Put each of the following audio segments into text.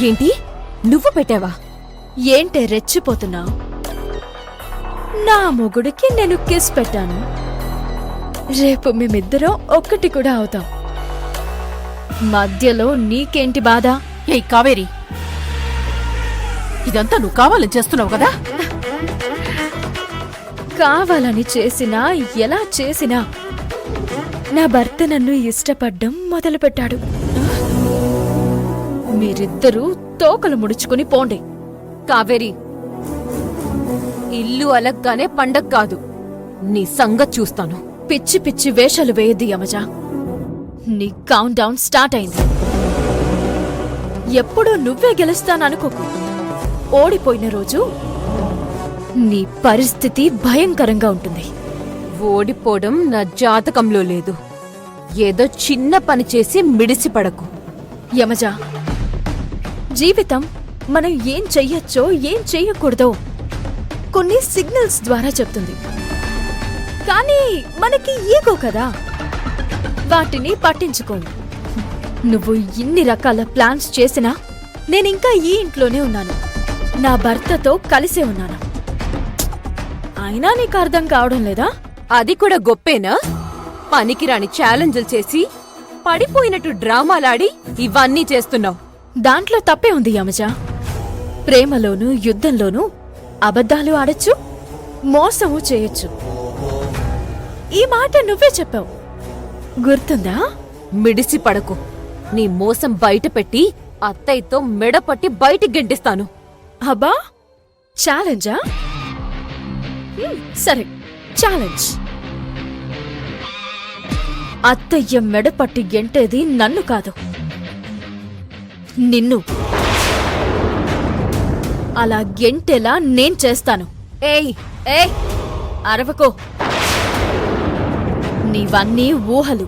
ఏంటి నువ్వు పెట్టావా? ఏంటే రెచ్చిపోతున్నావు? నా మొగుడికి నేను కిస్ పెట్టాను. రేపు మేమిద్దరం ఒక్కటి కూడా అవుతాం. మధ్యలో నీకేంటి బాధ? ఏయ్ కావేరి, ఇదంతా నువ్వు కావాలని చేస్తున్నావు కదా? కావాలని చేసినా ఎలా చేసినా నా భర్త నన్ను ఇష్టపడ్డం మొదలుపెట్టాడు. మీరిద్దరూ తోకలు ముడుచుకుని పోండి. కావేరి, ఇల్లు అలగ్గానే పండగ కాదు, నీ సంగతి చూస్తాను. పిచ్చి పిచ్చి వేషాలు వేయద్ది యమజ. నీ కౌంట్ డౌన్ స్టార్ట్ అయింది. ఎప్పుడూ నువ్వే గెలుస్తాననుకోకు. ఓడిపోయిన రోజు నీ పరిస్థితి భయంకరంగా ఉంటుంది. ఓడిపోవడం నా జాతకంలో లేదు. ఏదో చిన్న పని చేసి మిడిసిపడకు. యమజ, జీవితం మనం ఏం చెయ్యొచ్చో ఏం చెయ్యకూడదో కొన్ని సిగ్నల్స్ ద్వారా చెప్తుంది. కానీ మనకి ఈగో కదా, వాటిని పట్టించుకోండి. నువ్వు ఇన్ని రకాల ప్లాన్స్ చేసినా నేనింకా ఈ ఇంట్లోనే ఉన్నాను. నా భర్తతో కలిసే ఉన్నాను. అయినా నీకు అర్థం కావడం లేదా? అది కూడా గొప్పేనా? పనికిరాని ఛాలెంజ్లు చేసి పడిపోయినట్టు డ్రామాలాడి ఇవన్నీ చేస్తున్నావు. దాంట్లో తప్పే ఉంది యమజ. ప్రేమలోనూ యుద్ధంలోనూ అబద్ధాలు ఆడచ్చు, మోసము చేయొచ్చు. ఈ మాట నువ్వే చెప్పావు, గుర్తుందా? మిడిసి పడకు. నీ మోసం బయటపెట్టి అత్తయ్యతో మెడపట్టి బయటికి గెంటిస్తాను. అబ్బా, ఛాలెంజా? సరే, ఛాలెంజ్. అత్తయ్య మెడపట్టి గెంటేది నన్ను కాదు, నిన్ను. అలా గెంటేలా నేను చేస్తాను. ఏయ్ ఏయ్, అరవకో. నీవన్నీ ఊహలు.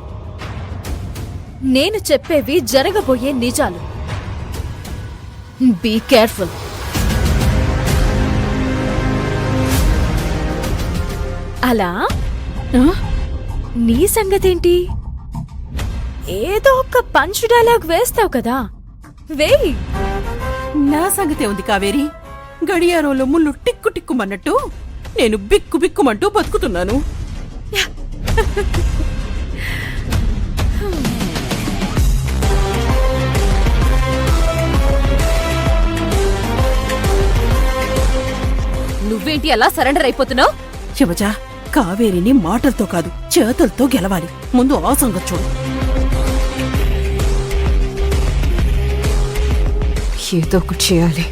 నేను చెప్పేవి జరగబోయే నిజాలు. Be careful. అలా నీ సంగతేంటి? ఏదో ఒక పంచ్ డైలాగ్ వేస్తావు కదా, వేయి. నా సంగతే ఉంది కావేరి. గడియారంలో ముళ్ళు టిక్కు టిక్కుమన్నట్టు నేను బిక్కు బిక్కుమంటూ బతుకుతున్నాను. నువ్వేంటి అలా సరెండర్ అయిపోతున్నావు? శివజ, కావేరిని మాటలతో కాదు చేతులతో గెలవాలి. ముందు ఆ సంగతి చూడు. ఏదో ఒకటి చేయాలి.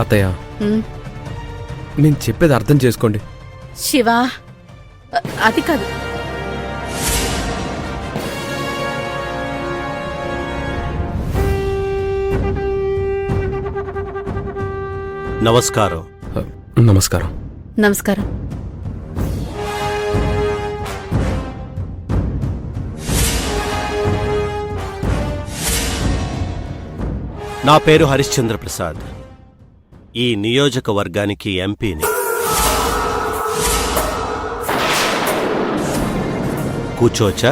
అత్తయ్య, నేను చెప్పేది అర్థం చేసుకోండి. శివా, అది కాదు. నమస్కారం. నమస్కారం. నమస్కారం. నా పేరు హరిశ్చంద్ర ప్రసాద్. ఈ నియోజకవర్గానికి ఎంపీని. కూర్చోవచ్చా?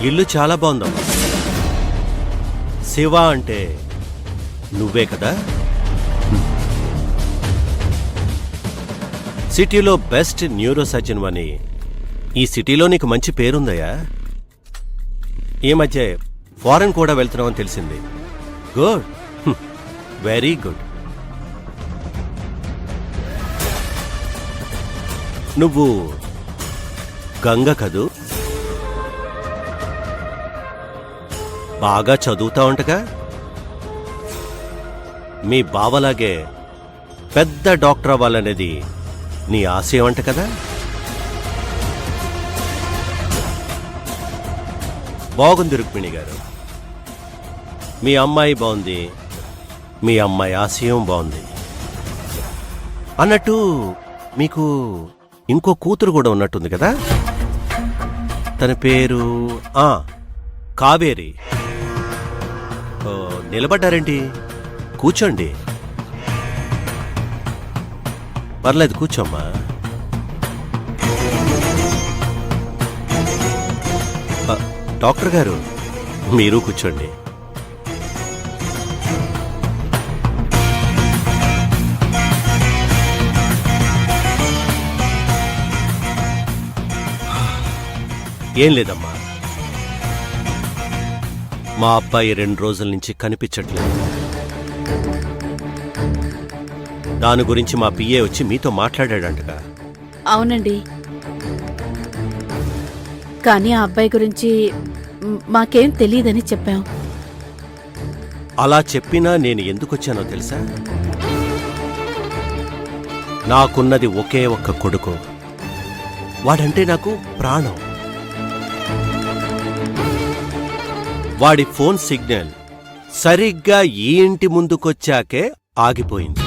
ఇల్లు చాలా బాగుందమ్మా. శివ అంటే నువ్వే కదా? సిటీలో బెస్ట్ న్యూరో సర్జన్ అని ఈ సిటీలో నీకు మంచి పేరుందయ్యా. ఈ మధ్య ఫారెన్ కూడా వెళ్తున్నావని తెలిసింది. Good, very good. నువ్వు గంగ కదూ? బాగా చదువుతా ఉంటగా? మీ బావలాగే పెద్ద డాక్టర్ అవ్వాలనేది నీ ఆశయం అంట కదా? బాగుంది రుక్మిణి గారు. మీ అమ్మాయి బాగుంది, మీ అమ్మాయి ఆశయం బాగుంది. అన్నట్టు మీకు ఇంకో కూతురు కూడా ఉన్నట్టుంది కదా? తన పేరు కావేరి. నిలబడ్డారేంటి? కూర్చోండి. పర్లేదు, కూర్చోమ్మా. డాక్టర్ గారు, మీరు కూర్చోండి. ఏం లేదమ్మా, మా అబ్బాయి 2 రోజుల నుంచి కనిపించట్లేదు. దాని గురించి మా పిఏ వచ్చి మీతో మాట్లాడాడంటగా? అవునండి, కానీ ఆ అబ్బాయి గురించి మాకేం తెలియదని చెప్పాం. అలా చెప్పినా నేను ఎందుకొచ్చానో తెలుసా? నాకున్నది ఒకే ఒక్క కొడుకు. వాడంటే నాకు ప్రాణం. వాడి ఫోన్ సిగ్నల్ సరిగ్గా ఈ ఇంటి ముందుకొచ్చాకే ఆగిపోయింది.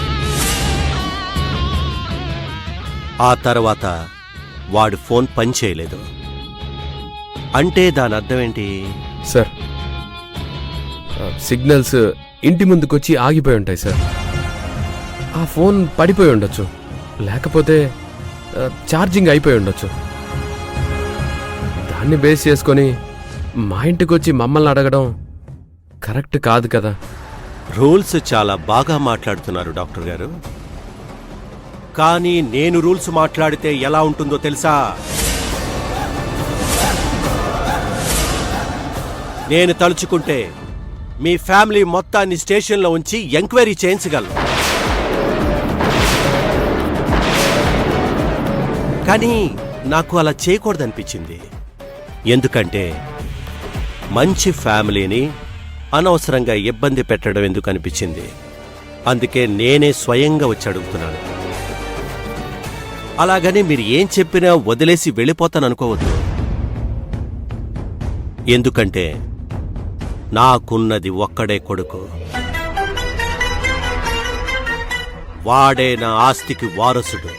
ఆ తర్వాత వాడి ఫోన్ పనిచేయలేదు. అంటే దాని అర్థమేంటి? సార్, సిగ్నల్స్ ఇంటి ముందుకొచ్చి ఆగిపోయి ఉంటాయి సార్. ఆ ఫోన్ పడిపోయి ఉండొచ్చు, లేకపోతే ఛార్జింగ్ అయిపోయి ఉండొచ్చు. దాన్ని బేస్ చేసుకొని మా ఇంటికొచ్చి మమ్మల్ని అడగడం కరెక్ట్ కాదు కదా. రూల్స్ చాలా బాగా మాట్లాడుతున్నారు డాక్టర్ గారు, కానీ నేను రూల్స్ మాట్లాడితే ఎలా ఉంటుందో తెలుసా? నేను తలుచుకుంటే మీ ఫ్యామిలీ మొత్తాన్ని స్టేషన్లో ఉంచి ఎంక్వైరీ చేయించగలను. కానీ నాకు అలా చేయకూడదనిపించింది. ఎందుకంటే మంచి ఫ్యామిలీని అనవసరంగా ఇబ్బంది పెట్టడం ఎందుకు అనిపించింది. అందుకే నేనే స్వయంగా వచ్చి అడుగుతున్నాను. అలాగని మీరు ఏం చెప్పినా వదిలేసి వెళ్ళిపోతాననుకోవద్దు. ఎందుకంటే నాకున్నది ఒక్కడే కొడుకు. వాడే నా ఆస్తికి వారసుడు.